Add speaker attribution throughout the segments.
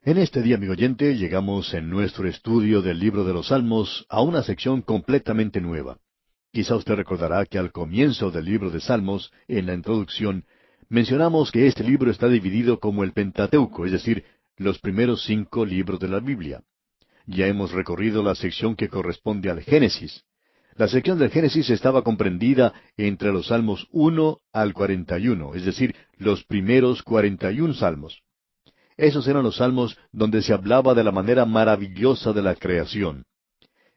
Speaker 1: En este día, amigo oyente, llegamos en nuestro estudio del libro de los Salmos a una sección completamente nueva. Quizá usted recordará que al comienzo del libro de Salmos, en la introducción, mencionamos que este libro está dividido como el Pentateuco, es decir, los primeros 5 libros de la Biblia. Ya hemos recorrido la sección que corresponde al Génesis. La sección del Génesis estaba comprendida entre los Salmos 1 al 41, es decir, los primeros 41 salmos. Esos eran los salmos donde se hablaba de la manera maravillosa de la creación.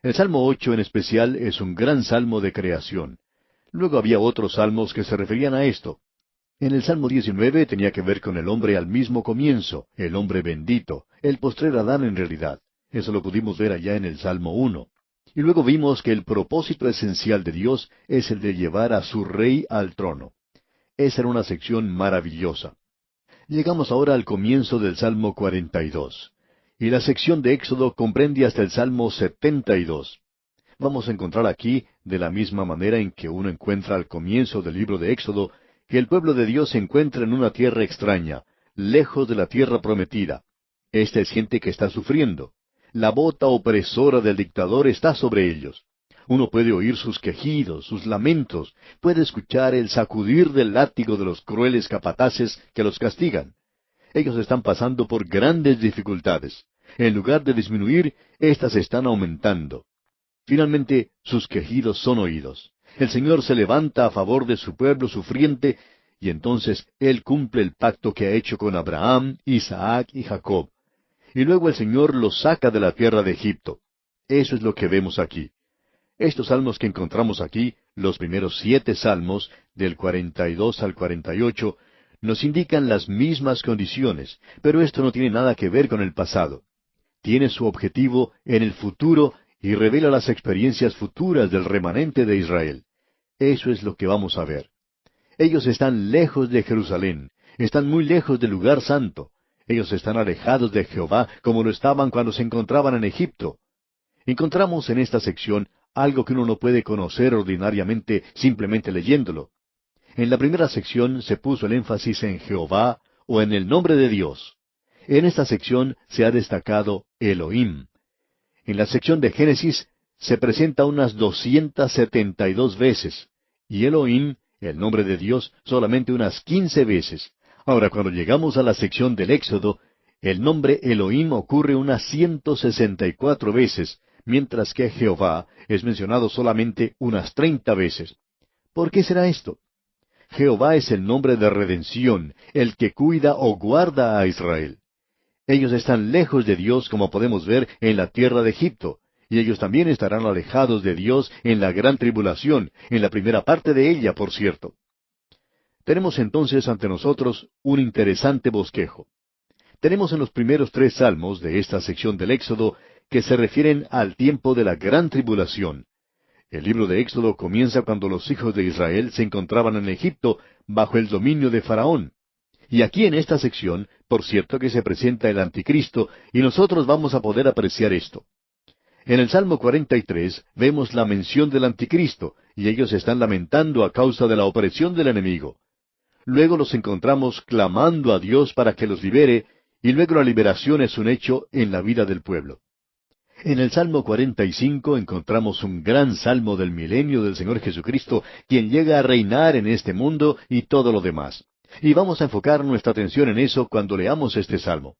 Speaker 1: El Salmo 8 en especial es un gran salmo de creación. Luego había otros salmos que se referían a esto. En el Salmo 19 tenía que ver con el hombre al mismo comienzo, el hombre bendito, el postrer Adán en realidad. Eso lo pudimos ver allá en el Salmo 1. Y luego vimos que el propósito esencial de Dios es el de llevar a su rey al trono. Esa era una sección maravillosa. Llegamos ahora al comienzo del Salmo 42. Y la sección de Éxodo comprende hasta el Salmo 72. Vamos a encontrar aquí, de la misma manera en que uno encuentra al comienzo del libro de Éxodo, que el pueblo de Dios se encuentra en una tierra extraña, lejos de la tierra prometida. Éste siente que está sufriendo. La bota opresora del dictador está sobre ellos. Uno puede oír sus quejidos, sus lamentos, puede escuchar el sacudir del látigo de los crueles capataces que los castigan. Ellos están pasando por grandes dificultades. En lugar de disminuir, éstas están aumentando. Finalmente, sus quejidos son oídos. El Señor se levanta a favor de su pueblo sufriente, y entonces Él cumple el pacto que ha hecho con Abraham, Isaac y Jacob. Y luego el Señor los saca de la tierra de Egipto. Eso es lo que vemos aquí. Estos salmos que encontramos aquí, los primeros 7 salmos, del 42 al 48, nos indican las mismas condiciones, pero esto no tiene nada que ver con el pasado. Tiene su objetivo en el futuro y revela las experiencias futuras del remanente de Israel. Eso es lo que vamos a ver. Ellos están lejos de Jerusalén, están muy lejos del lugar santo. Ellos están alejados de Jehová como lo estaban cuando se encontraban en Egipto. Encontramos en esta sección algo que uno no puede conocer ordinariamente simplemente leyéndolo. En la primera sección se puso el énfasis en Jehová o en el nombre de Dios. En esta sección se ha destacado Elohim. En la sección de Génesis se presenta unas 272 veces, y Elohim, el nombre de Dios, solamente unas 15 veces. Ahora, cuando llegamos a la sección del Éxodo, el nombre Elohim ocurre unas 164 veces, mientras que Jehová es mencionado solamente unas 30 veces. ¿Por qué será esto? Jehová es el nombre de redención, el que cuida o guarda a Israel. Ellos están lejos de Dios, como podemos ver en la tierra de Egipto, y ellos también estarán alejados de Dios en la gran tribulación, en la primera parte de ella, por cierto. Tenemos entonces ante nosotros un interesante bosquejo. Tenemos en los primeros 3 salmos de esta sección del Éxodo que se refieren al tiempo de la gran tribulación. El libro de Éxodo comienza cuando los hijos de Israel se encontraban en Egipto bajo el dominio de Faraón. Y aquí en esta sección, por cierto que se presenta el Anticristo, y nosotros vamos a poder apreciar esto. En el Salmo 43 vemos la mención del Anticristo, y ellos están lamentando a causa de la opresión del enemigo. Luego los encontramos clamando a Dios para que los libere, y luego la liberación es un hecho en la vida del pueblo. En el Salmo 45 encontramos un gran salmo del milenio del Señor Jesucristo, quien llega a reinar en este mundo y todo lo demás. Y vamos a enfocar nuestra atención en eso cuando leamos este salmo.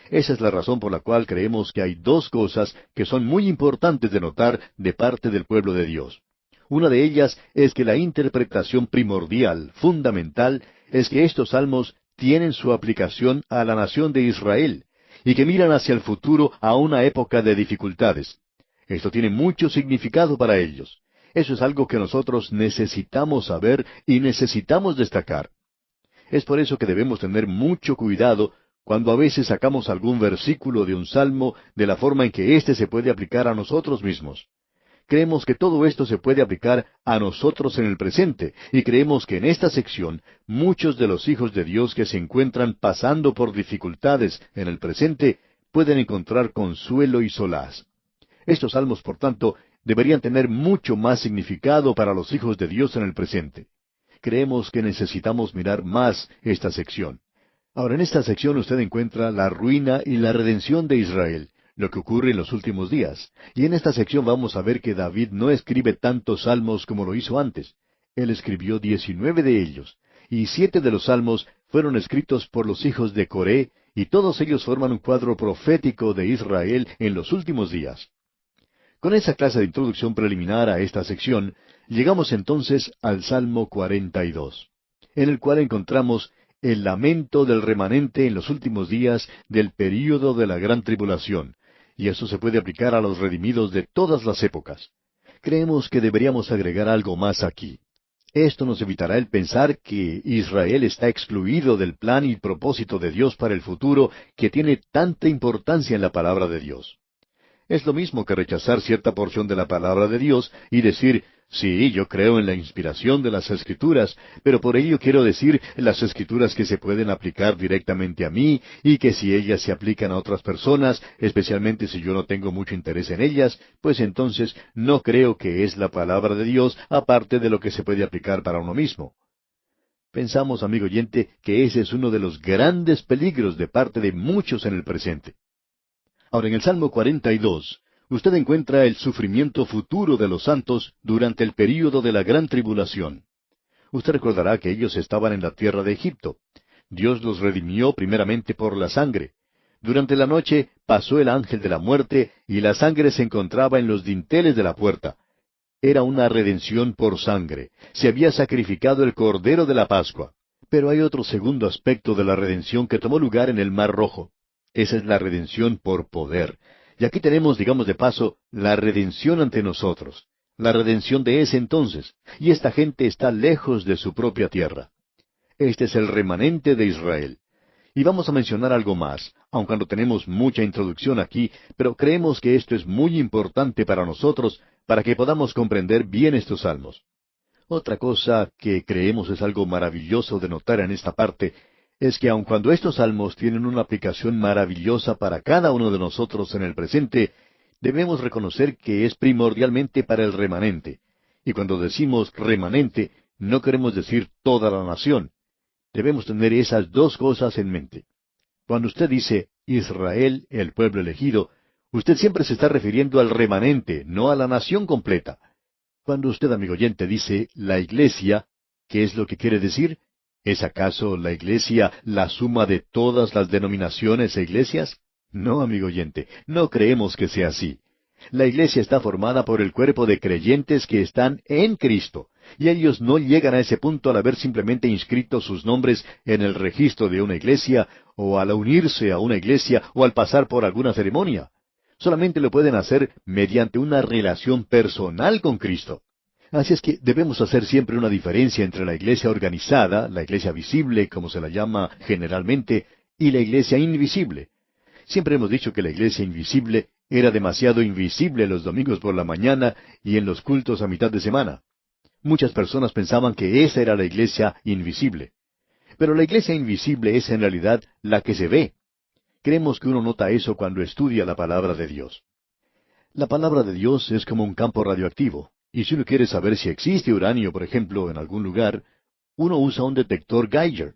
Speaker 1: Esa es la razón por la cual creemos que hay 2 cosas que son muy importantes de notar de parte del pueblo de Dios. Una de ellas es que la interpretación primordial, fundamental, es que estos salmos tienen su aplicación a la nación de Israel, y que miran hacia el futuro a una época de dificultades. Esto tiene mucho significado para ellos. Eso es algo que nosotros necesitamos saber y necesitamos destacar. Es por eso que debemos tener mucho cuidado cuando a veces sacamos algún versículo de un salmo de la forma en que éste se puede aplicar a nosotros mismos. Creemos que todo esto se puede aplicar a nosotros en el presente, y creemos que en esta sección muchos de los hijos de Dios que se encuentran pasando por dificultades en el presente pueden encontrar consuelo y solaz. Estos salmos, por tanto, deberían tener mucho más significado para los hijos de Dios en el presente. Creemos que necesitamos mirar más esta sección. Ahora, en esta sección usted encuentra la ruina y la redención de Israel, lo que ocurre en los últimos días. Y en esta sección vamos a ver que David no escribe tantos salmos como lo hizo antes. Él escribió 19 de ellos, y 7 de los salmos fueron escritos por los hijos de Coré, y todos ellos forman un cuadro profético de Israel en los últimos días. Con esa clase de introducción preliminar a esta sección, llegamos entonces al Salmo 42, en el cual encontramos el lamento del remanente en los últimos días del período de la gran tribulación, y eso se puede aplicar a los redimidos de todas las épocas. Creemos que deberíamos agregar algo más aquí. Esto nos evitará el pensar que Israel está excluido del plan y propósito de Dios para el futuro que tiene tanta importancia en la palabra de Dios. Es lo mismo que rechazar cierta porción de la palabra de Dios y decir, sí, yo creo en la inspiración de las Escrituras, pero por ello quiero decir las Escrituras que se pueden aplicar directamente a mí y que si ellas se aplican a otras personas, especialmente si yo no tengo mucho interés en ellas, pues entonces no creo que es la palabra de Dios aparte de lo que se puede aplicar para uno mismo. Pensamos, amigo oyente, que ese es uno de los grandes peligros de parte de muchos en el presente. Ahora, en el Salmo 42, usted encuentra el sufrimiento futuro de los santos durante el período de la gran tribulación. Usted recordará que ellos estaban en la tierra de Egipto. Dios los redimió primeramente por la sangre. Durante la noche pasó el ángel de la muerte y la sangre se encontraba en los dinteles de la puerta. Era una redención por sangre. Se había sacrificado el cordero de la Pascua. Pero hay otro segundo aspecto de la redención que tomó lugar en el Mar Rojo. Esa es la redención por poder. Y aquí tenemos, digamos de paso, la redención ante nosotros. La redención de ese entonces. Y esta gente está lejos de su propia tierra. Este es el remanente de Israel. Y vamos a mencionar algo más, aunque no tenemos mucha introducción aquí, pero creemos que esto es muy importante para nosotros, para que podamos comprender bien estos salmos. Otra cosa que creemos es algo maravilloso de notar en esta parte, es que aun cuando estos salmos tienen una aplicación maravillosa para cada uno de nosotros en el presente, debemos reconocer que es primordialmente para el remanente. Y cuando decimos remanente, no queremos decir toda la nación. Debemos tener esas dos cosas en mente. Cuando usted dice Israel, el pueblo elegido, usted siempre se está refiriendo al remanente, no a la nación completa. Cuando usted, amigo oyente, dice la iglesia, ¿qué es lo que quiere decir? ¿Es acaso la iglesia la suma de todas las denominaciones e iglesias? No, amigo oyente, no creemos que sea así. La iglesia está formada por el cuerpo de creyentes que están en Cristo, y ellos no llegan a ese punto al haber simplemente inscrito sus nombres en el registro de una iglesia, o al unirse a una iglesia, o al pasar por alguna ceremonia. Solamente lo pueden hacer mediante una relación personal con Cristo. Así es que debemos hacer siempre una diferencia entre la iglesia organizada, la iglesia visible, como se la llama generalmente, y la iglesia invisible. Siempre hemos dicho que la iglesia invisible era demasiado invisible los domingos por la mañana y en los cultos a mitad de semana. Muchas personas pensaban que esa era la iglesia invisible. Pero la iglesia invisible es en realidad la que se ve. Creemos que uno nota eso cuando estudia la palabra de Dios. La palabra de Dios es como un campo radioactivo. Y si uno quiere saber si existe uranio, por ejemplo, en algún lugar, uno usa un detector Geiger.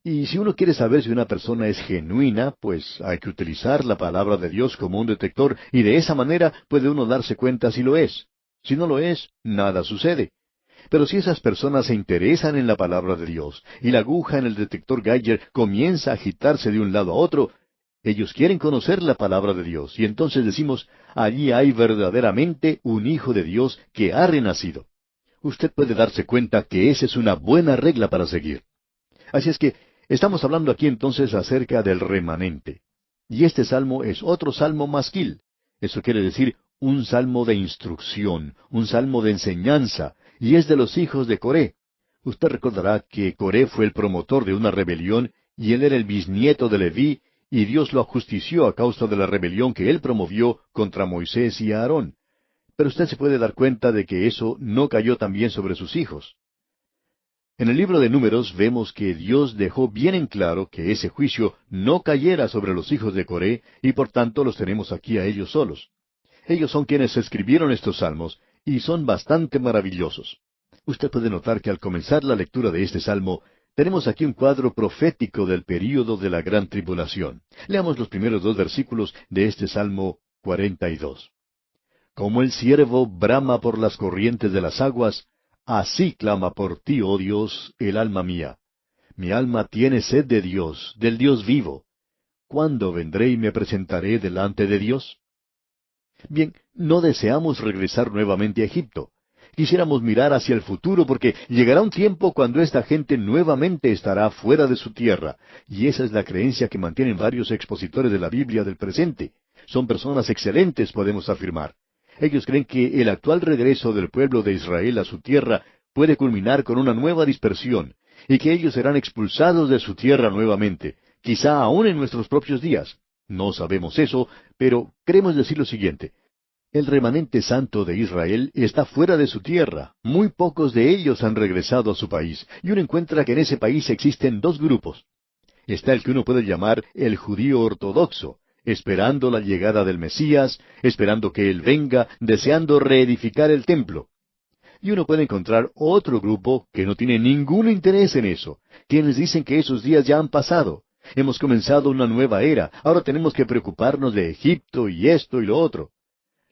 Speaker 1: Y si uno quiere saber si una persona es genuina, pues hay que utilizar la palabra de Dios como un detector, y de esa manera puede uno darse cuenta si lo es. Si no lo es, nada sucede. Pero si esas personas se interesan en la palabra de Dios, y la aguja en el detector Geiger comienza a agitarse de un lado a otro, ellos quieren conocer la palabra de Dios, y entonces decimos, allí hay verdaderamente un Hijo de Dios que ha renacido. Usted puede darse cuenta que esa es una buena regla para seguir. Así es que estamos hablando aquí entonces acerca del remanente. Y este salmo es otro salmo masquil. Eso quiere decir un salmo de instrucción, un salmo de enseñanza, y es de los hijos de Coré. Usted recordará que Coré fue el promotor de una rebelión, y él era el bisnieto de Leví, y Dios lo ajustició a causa de la rebelión que él promovió contra Moisés y Aarón. Pero usted se puede dar cuenta de que eso no cayó también sobre sus hijos. En el libro de Números vemos que Dios dejó bien en claro que ese juicio no cayera sobre los hijos de Coré, y por tanto los tenemos aquí a ellos solos. Ellos son quienes escribieron estos salmos, y son bastante maravillosos. Usted puede notar que al comenzar la lectura de este salmo, Tenemos aquí un cuadro profético del período de la gran tribulación. Leamos los primeros dos versículos de este Salmo 42. Como el ciervo brama por las corrientes de las aguas, así clama por ti, oh Dios, el alma mía. Mi alma tiene sed de Dios, del Dios vivo. ¿Cuándo vendré y me presentaré delante de Dios? Bien, no deseamos regresar nuevamente a Egipto. Quisiéramos mirar hacia el futuro porque llegará un tiempo cuando esta gente nuevamente estará fuera de su tierra, y esa es la creencia que mantienen varios expositores de la Biblia del presente. Son personas excelentes, podemos afirmar. Ellos creen que el actual regreso del pueblo de Israel a su tierra puede culminar con una nueva dispersión, y que ellos serán expulsados de su tierra nuevamente, quizá aún en nuestros propios días. No sabemos eso, pero queremos decir lo siguiente. El remanente santo de Israel está fuera de su tierra. Muy pocos de ellos han regresado a su país, y uno encuentra que en ese país existen dos grupos. Está el que uno puede llamar el judío ortodoxo, esperando la llegada del Mesías, esperando que Él venga, deseando reedificar el templo. Y uno puede encontrar otro grupo que no tiene ningún interés en eso, quienes dicen que esos días ya han pasado. Hemos comenzado una nueva era, ahora tenemos que preocuparnos de Egipto y esto y lo otro.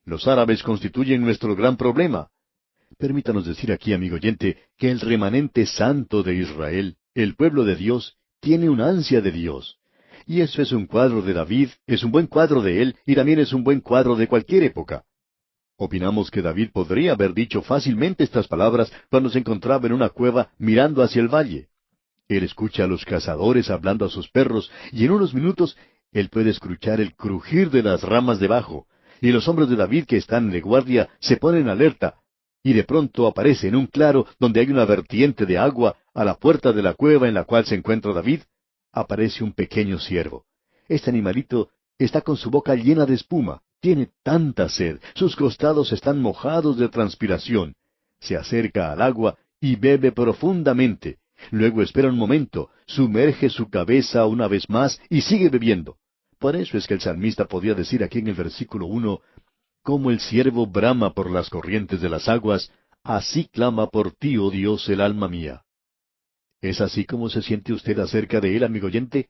Speaker 1: Los árabes constituyen nuestro gran problema. Permítanos decir aquí, amigo oyente, que el remanente santo de Israel, el pueblo de Dios, tiene una ansia de Dios. Y eso es un cuadro de David, es un buen cuadro de él, y también es un buen cuadro de cualquier época. Opinamos que David podría haber dicho fácilmente estas palabras cuando se encontraba en una cueva mirando hacia el valle. Él escucha a los cazadores hablando a sus perros, y en unos minutos él puede escuchar el crujir de las ramas debajo. Y los hombres de David que están de guardia se ponen alerta, y de pronto aparece en un claro donde hay una vertiente de agua a la puerta de la cueva en la cual se encuentra David, aparece un pequeño ciervo. Este animalito está con su boca llena de espuma, tiene tanta sed, sus costados están mojados de transpiración. Se acerca al agua y bebe profundamente. Luego espera un momento, sumerge su cabeza una vez más y sigue bebiendo. Por eso es que el salmista podía decir aquí en el versículo 1, como el ciervo brama por las corrientes de las aguas, así clama por ti, oh Dios, el alma mía. ¿Es así como se siente usted acerca de él, amigo oyente?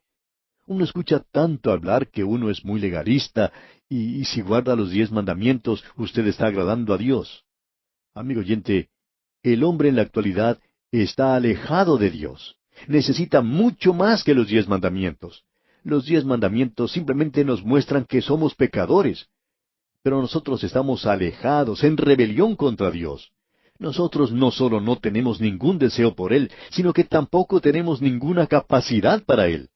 Speaker 1: Uno escucha tanto hablar que uno es muy legalista, y si guarda los 10 mandamientos, usted está agradando a Dios. Amigo oyente, el hombre en la actualidad está alejado de Dios. Necesita mucho más que los 10 mandamientos. Los 10 mandamientos simplemente nos muestran que somos pecadores. Pero nosotros estamos alejados, en rebelión contra Dios. Nosotros no solo no tenemos ningún deseo por Él, sino que tampoco tenemos ninguna capacidad para Él.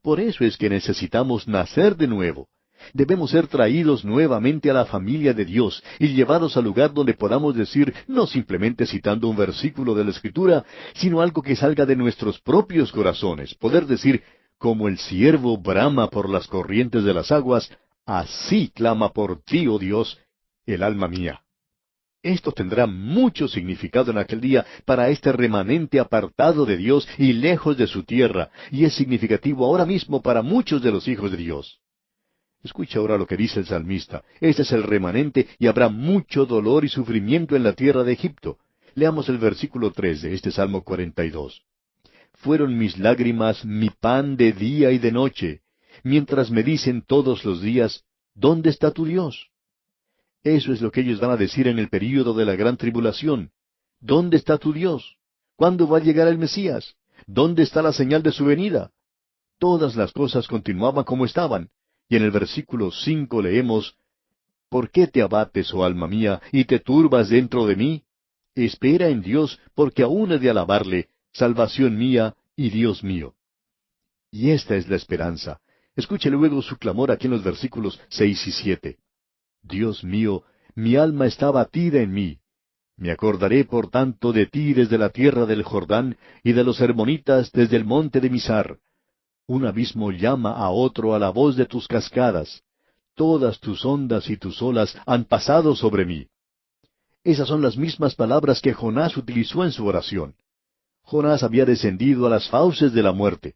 Speaker 1: Por eso es que necesitamos nacer de nuevo. Debemos ser traídos nuevamente a la familia de Dios y llevados al lugar donde podamos decir, no simplemente citando un versículo de la Escritura, sino algo que salga de nuestros propios corazones. Poder decir, como el ciervo brama por las corrientes de las aguas, así clama por ti, oh Dios, el alma mía. Esto tendrá mucho significado en aquel día para este remanente apartado de Dios y lejos de su tierra, y es significativo ahora mismo para muchos de los hijos de Dios. Escucha ahora lo que dice el salmista. Este es el remanente y habrá mucho dolor y sufrimiento en la tierra de Egipto. Leamos el versículo 3 de este Salmo 42. Fueron mis lágrimas mi pan de día y de noche, mientras me dicen todos los días, ¿dónde está tu Dios? Eso es lo que ellos van a decir en el período de la gran tribulación. ¿Dónde está tu Dios? ¿Cuándo va a llegar el Mesías? ¿Dónde está la señal de su venida? Todas las cosas continuaban como estaban. Y en el versículo 5 leemos, ¿por qué te abates, oh alma mía, y te turbas dentro de mí? Espera en Dios, porque aún he de alabarle, salvación mía y Dios mío. Y esta es la esperanza. Escuche luego su clamor aquí en los versículos 6 y 7. Dios mío, mi alma está abatida en mí. Me acordaré por tanto de ti desde la tierra del Jordán, y de los hermonitas desde el monte de Mizar. Un abismo llama a otro a la voz de tus cascadas. Todas tus ondas y tus olas han pasado sobre mí. Esas son las mismas palabras que Jonás utilizó en su oración. Jonás había descendido a las fauces de la muerte.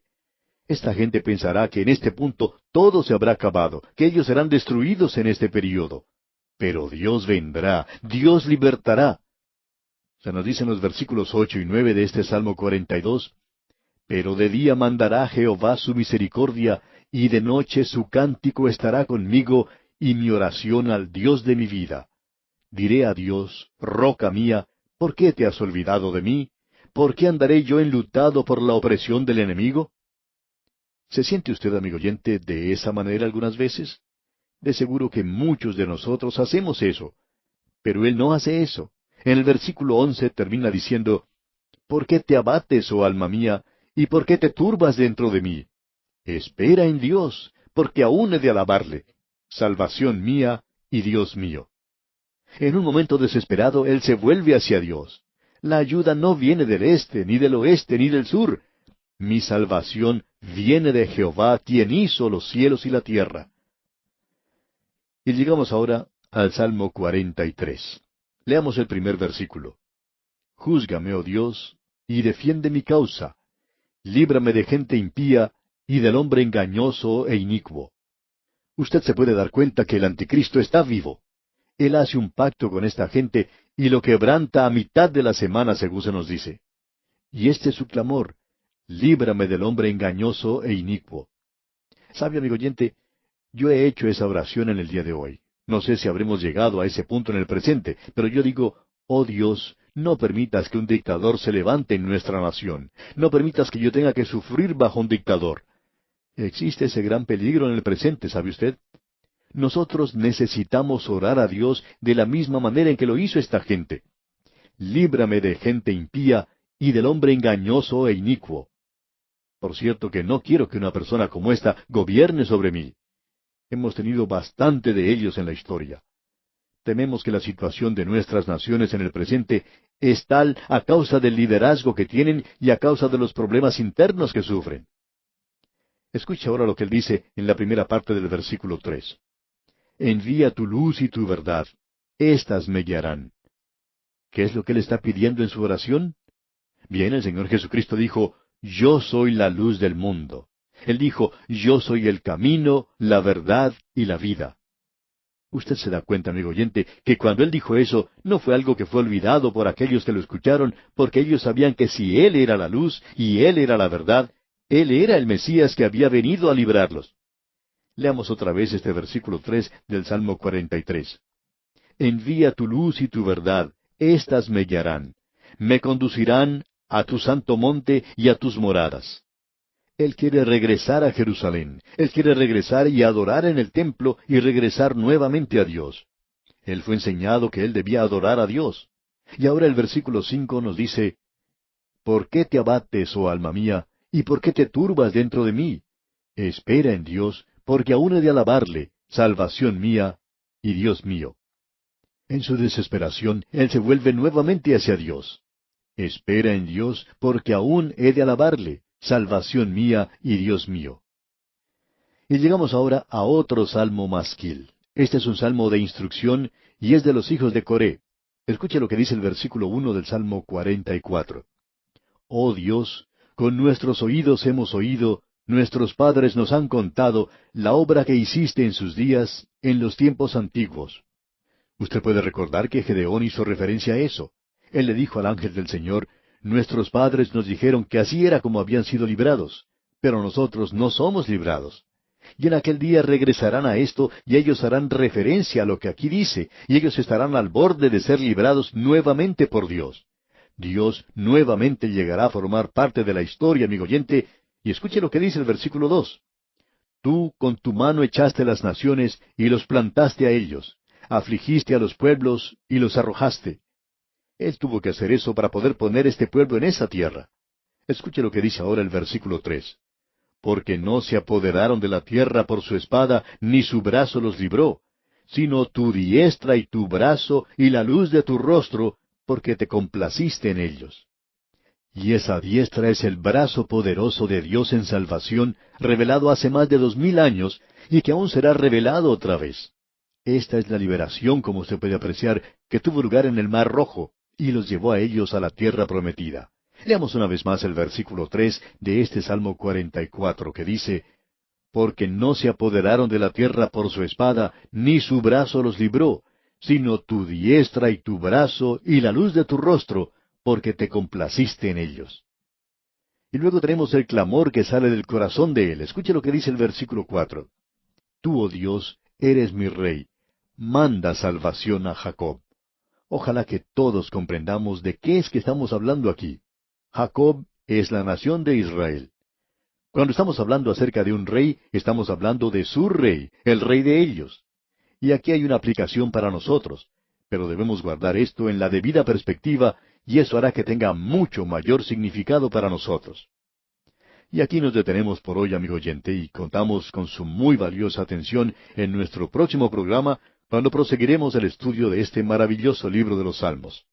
Speaker 1: Esta gente pensará que en este punto todo se habrá acabado, que ellos serán destruidos en este período. Pero Dios vendrá, Dios libertará. Se nos dice en los versículos 8 y 9 de este Salmo 42, Pero de día mandará Jehová su misericordia, y de noche su cántico estará conmigo, y mi oración al Dios de mi vida. Diré a Dios, roca mía, ¿por qué te has olvidado de mí? ¿Por qué andaré yo enlutado por la opresión del enemigo? ¿Se siente usted, amigo oyente, de esa manera algunas veces? De seguro que muchos de nosotros hacemos eso. Pero Él no hace eso. En el versículo 11 termina diciendo, ¿por qué te abates, oh alma mía, y por qué te turbas dentro de mí? Espera en Dios, porque aún he de alabarle, salvación mía y Dios mío. En un momento desesperado, él se vuelve hacia Dios. La ayuda no viene del este, ni del oeste, ni del sur. Mi salvación viene de Jehová, quien hizo los cielos y la tierra. Y llegamos ahora al Salmo 43. Leamos el primer versículo. Júzgame, oh Dios, y defiende mi causa. Líbrame de gente impía y del hombre engañoso e inicuo. Usted se puede dar cuenta que el anticristo está vivo. Él hace un pacto con esta gente y lo quebranta a mitad de la semana, según se nos dice. Y este es su clamor: líbrame del hombre engañoso e inicuo. ¿Sabe, amigo oyente? Yo he hecho esa oración en el día de hoy. No sé si habremos llegado a ese punto en el presente, pero yo digo, oh Dios, no permitas que un dictador se levante en nuestra nación. No permitas que yo tenga que sufrir bajo un dictador. Existe ese gran peligro en el presente, ¿sabe usted? Nosotros necesitamos orar a Dios de la misma manera en que lo hizo esta gente. Líbrame de gente impía y del hombre engañoso e inicuo. Por cierto que no quiero que una persona como esta gobierne sobre mí. Hemos tenido bastante de ellos en la historia. Tememos que la situación de nuestras naciones en el presente es tal a causa del liderazgo que tienen y a causa de los problemas internos que sufren. Escucha ahora lo que él dice en la primera parte del versículo 3. Envía tu luz y tu verdad, éstas me guiarán. ¿Qué es lo que él está pidiendo en su oración? Bien, el Señor Jesucristo dijo, yo soy la luz del mundo. Él dijo, yo soy el camino, la verdad y la vida. Usted se da cuenta, amigo oyente, que cuando él dijo eso, no fue algo que fue olvidado por aquellos que lo escucharon, porque ellos sabían que si él era la luz y él era la verdad, él era el Mesías que había venido a librarlos. Leamos otra vez este versículo 3 del Salmo 43. Envía tu luz y tu verdad, éstas me guiarán. Me conducirán a tu santo monte y a tus moradas. Él quiere regresar a Jerusalén. Él quiere regresar y adorar en el templo y regresar nuevamente a Dios. Él fue enseñado que él debía adorar a Dios. Y ahora el versículo 5 nos dice, ¿por qué te abates, oh alma mía, y por qué te turbas dentro de mí? Espera en Dios, porque aún he de alabarle, salvación mía y Dios mío. En su desesperación, él se vuelve nuevamente hacia Dios. Espera en Dios, porque aún he de alabarle, salvación mía y Dios mío. Y llegamos ahora a otro salmo masquil. Este es un salmo de instrucción y es de los hijos de Coré. Escuche lo que dice el versículo 1 del Salmo 44. Oh Dios, con nuestros oídos hemos oído, nuestros padres nos han contado la obra que hiciste en sus días, en los tiempos antiguos. Usted puede recordar que Gedeón hizo referencia a eso. Él le dijo al ángel del Señor, nuestros padres nos dijeron que así era como habían sido librados, pero nosotros no somos librados. Y en aquel día regresarán a esto y ellos harán referencia a lo que aquí dice, y ellos estarán al borde de ser librados nuevamente por Dios. Dios nuevamente llegará a formar parte de la historia, amigo oyente, y escuche lo que dice el versículo 2. Tú con tu mano echaste las naciones y los plantaste a ellos, afligiste a los pueblos y los arrojaste. Él tuvo que hacer eso para poder poner este pueblo en esa tierra. Escuche lo que dice ahora el versículo 3. Porque no se apoderaron de la tierra por su espada, ni su brazo los libró, sino tu diestra y tu brazo y la luz de tu rostro, porque te complaciste en ellos. Y esa diestra es el brazo poderoso de Dios en salvación, revelado hace más de 2000 años, y que aún será revelado otra vez. Esta es la liberación, como usted puede apreciar, que tuvo lugar en el Mar Rojo, y los llevó a ellos a la tierra prometida. Leamos una vez más el versículo 3 de este Salmo 44, que dice, Porque no se apoderaron de la tierra por su espada, ni su brazo los libró, sino tu diestra y tu brazo y la luz de tu rostro, porque te complaciste en ellos. Y luego tenemos el clamor que sale del corazón de Él. Escuche lo que dice el versículo 4. Tú, oh Dios, eres mi Rey. Manda salvación a Jacob. Ojalá que todos comprendamos de qué es que estamos hablando aquí. Jacob es la nación de Israel. Cuando estamos hablando acerca de un rey, estamos hablando de su rey, el rey de ellos. Y aquí hay una aplicación para nosotros, pero debemos guardar esto en la debida perspectiva, y eso hará que tenga mucho mayor significado para nosotros. Y aquí nos detenemos por hoy, amigo oyente, y contamos con su muy valiosa atención en nuestro próximo programa, cuando proseguiremos el estudio de este maravilloso libro de los Salmos.